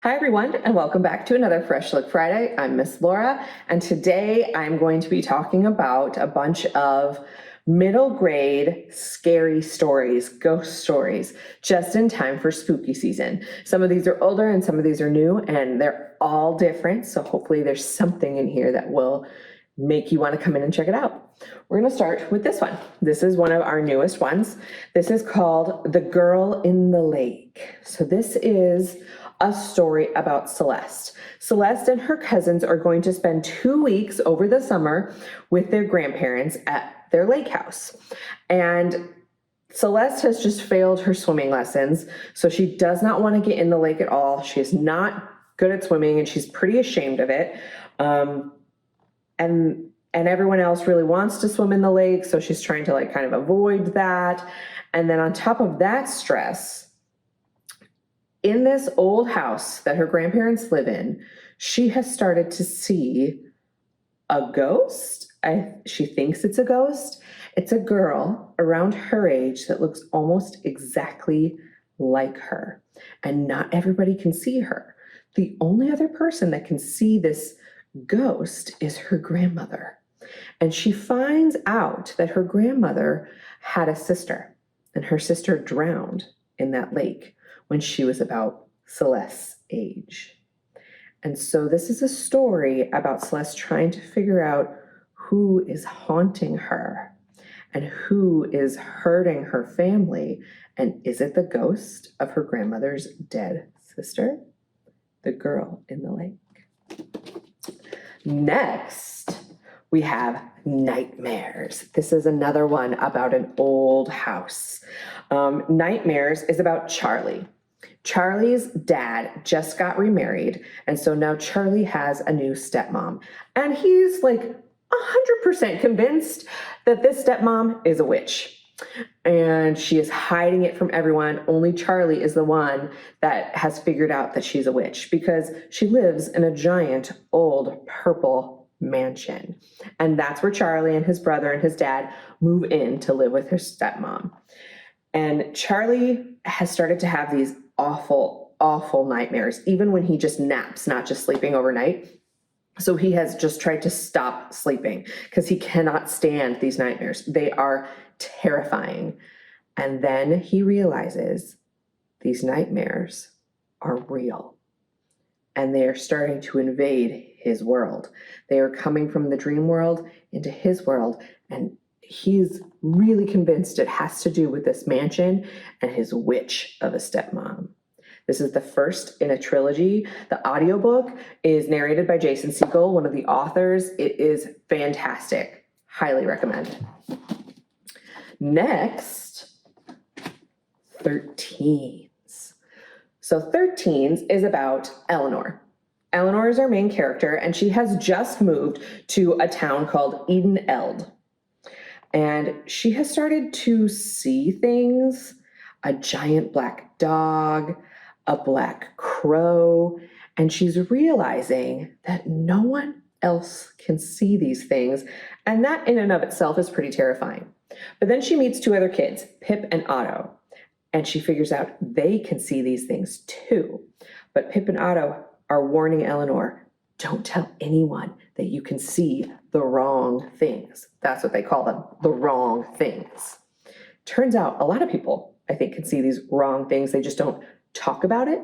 Hi, everyone, and welcome back to another Fresh Look Friday. I'm Miss Lora, and today I'm going to be talking about a bunch of middle grade scary stories, ghost stories, just in time for spooky season. Some of these are older and some of these are new, and they're all different, so hopefully there's something in here that will make you want to come in and check it out. We're going to start with this one. This is one of our newest ones. This is called The Girl in the Lake. So this is a story about Celeste. Celeste and her cousins are going to spend 2 weeks over the summer with their grandparents at their lake house. And Celeste has just failed her swimming lessons, so she does not want to get in the lake at all. She is not good at swimming, and she's pretty ashamed of it. And everyone else really wants to swim in the lake, so she's trying to kind of avoid that. And then on top of that stress, in this old house that her grandparents live in, she has started to see a ghost. She thinks it's a ghost. It's a girl around her age that looks almost exactly like her. And not everybody can see her. The only other person that can see this ghost is her grandmother. And she finds out that her grandmother had a sister, and her sister drowned in that lake when she was about Celeste's age. And so this is a story about Celeste trying to figure out who is haunting her and who is hurting her family. And is it the ghost of her grandmother's dead sister? The Girl in the Lake. Next, we have Nightmares. This is another one about an old house. Nightmares is about Charlie. Charlie's dad just got remarried, and so now Charlie has a new stepmom. And he's 100% convinced that this stepmom is a witch. And she is hiding it from everyone. Only Charlie is the one that has figured out that she's a witch, because she lives in a giant old purple mansion. And that's where Charlie and his brother and his dad move in to live with her stepmom. And Charlie has started to have these awful, awful nightmares, even when he just naps, not just sleeping overnight. So he has just tried to stop sleeping because he cannot stand these nightmares. They are terrifying. And then he realizes these nightmares are real. And they are starting to invade his world. They are coming from the dream world into his world. And he's really convinced it has to do with this mansion and his witch of a stepmom. This is the first in a trilogy. The audiobook is narrated by Jason Segel, one of the authors. It is fantastic. Highly recommend. Next, 13s. So 13s is about Eleanor. Eleanor is our main character, and she has just moved to a town called Eden Eld. And she has started to see things, a giant black dog, a black crow, and she's realizing that no one else can see these things. And that in and of itself is pretty terrifying. But then she meets two other kids, Pip and Otto, and she figures out they can see these things too. But Pip and Otto are warning Eleanor, don't tell anyone that you can see the wrong things. That's what they call them, the wrong things. Turns out a lot of people, I think, can see these wrong things. They just don't talk about it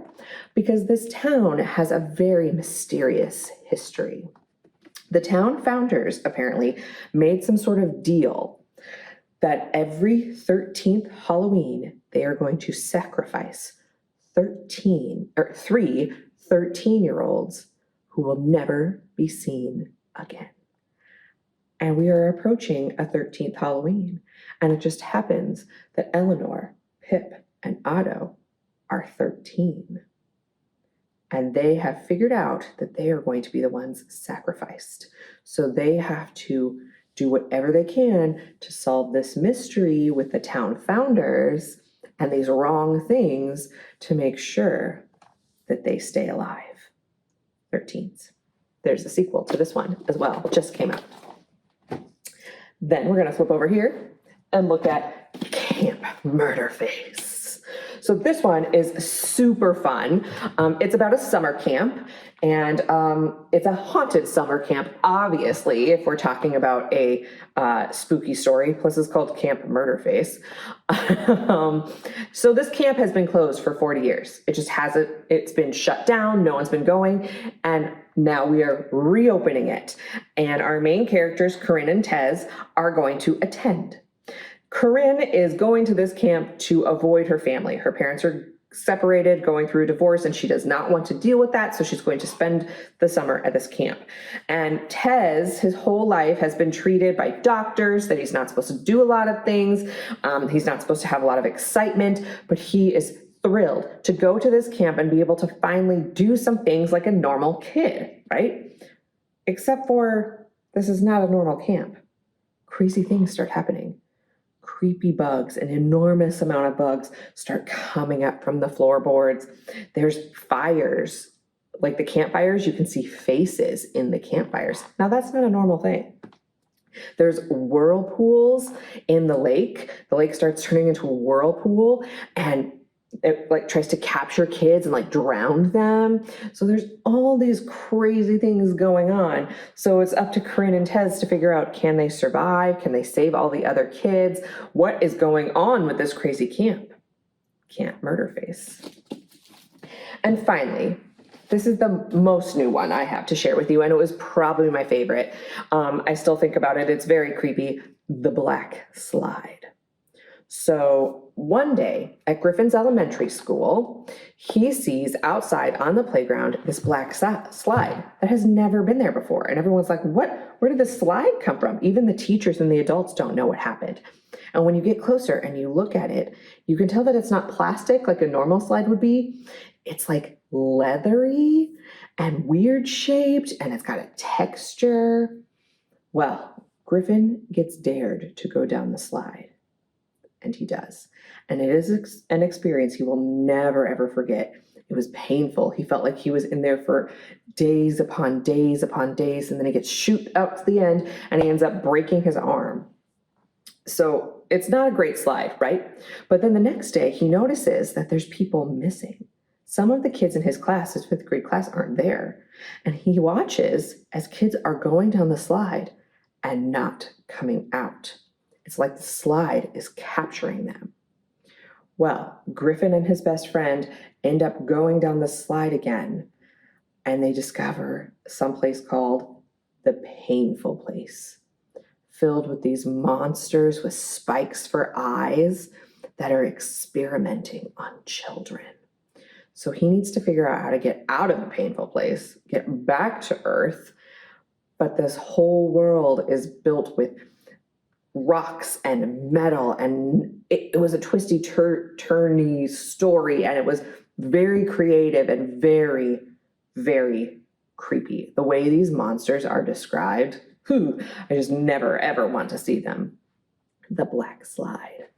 because this town has a very mysterious history. The town founders apparently made some sort of deal that every 13th Halloween, they are going to sacrifice three 13-year-olds who will never be seen again. And we are approaching a 13th Halloween. And it just happens that Eleanor, Pip, and Otto are 13. And they have figured out that they are going to be the ones sacrificed. So they have to do whatever they can to solve this mystery with the town founders and these wrong things to make sure that they stay alive. 13s. There's a sequel to this one as well. It just came out. Then we're going to flip over here and look at Camp Murderface. So this one is super fun. It's about a summer camp, and it's a haunted summer camp, obviously, if we're talking about a spooky story. Plus, it's called Camp Murderface. So this camp has been closed for 40 years. It just hasn't, it's been shut down. No one's been going. And now we are reopening it. And our main characters, Corinne and Tez, are going to attend. Corinne is going to this camp to avoid her family. Her parents are separated, going through a divorce, and she does not want to deal with that, so she's going to spend the summer at this camp. And Tez, his whole life, has been treated by doctors that he's not supposed to do a lot of things. He's not supposed to have a lot of excitement, but he is thrilled to go to this camp and be able to finally do some things like a normal kid, right? Except for this is not a normal camp. Crazy things start happening. Creepy bugs, an enormous amount of bugs start coming up from the floorboards. There's fires, like the campfires, you can see faces in the campfires. Now that's not a normal thing. There's whirlpools in the lake. The lake starts turning into a whirlpool, and it like tries to capture kids and like drown them. So there's all these crazy things going on. So it's up to Corinne and Tez to figure out, can they survive? Can they save all the other kids? What is going on with this crazy camp? Camp Murderface. And finally, this is the most new one I have to share with you, and it was probably my favorite. I still think about it. It's very creepy. The Black Slide. So one day at Griffin's elementary school, he sees outside on the playground this black slide that has never been there before. And everyone's like, what? Where did the slide come from? Even the teachers and the adults don't know what happened. And when you get closer and you look at it, you can tell that it's not plastic like a normal slide would be. It's like leathery and weird shaped, and it's got a texture. Well, Griffin gets dared to go down the slide. And he does. And it is an experience he will never, ever forget. It was painful. He felt like he was in there for days upon days upon days. And then he gets shoot out to the end and he ends up breaking his arm. So it's not a great slide, right? But then the next day he notices that there's people missing. Some of the kids in his class, his fifth grade class, aren't there. And he watches as kids are going down the slide and not coming out. It's like the slide is capturing them. Well, Griffin and his best friend end up going down the slide again, and they discover someplace called the Painful Place, filled with these monsters with spikes for eyes that are experimenting on children. So he needs to figure out how to get out of the painful place, get back to Earth, but this whole world is built with rocks and metal, and it was a twisty turny story, and it was very creative and very, very creepy. The way these monsters are described, I just never ever want to see them. The Black Slide.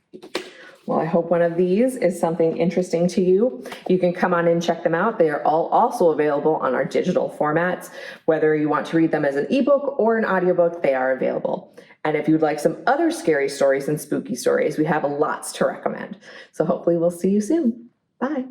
Well, I hope one of these is something interesting to you. You can come on and check them out. They are all also available on our digital formats. Whether you want to read them as an ebook or an audiobook, they are available. And if you'd like some other scary stories and spooky stories, we have lots to recommend. So hopefully we'll see you soon. Bye.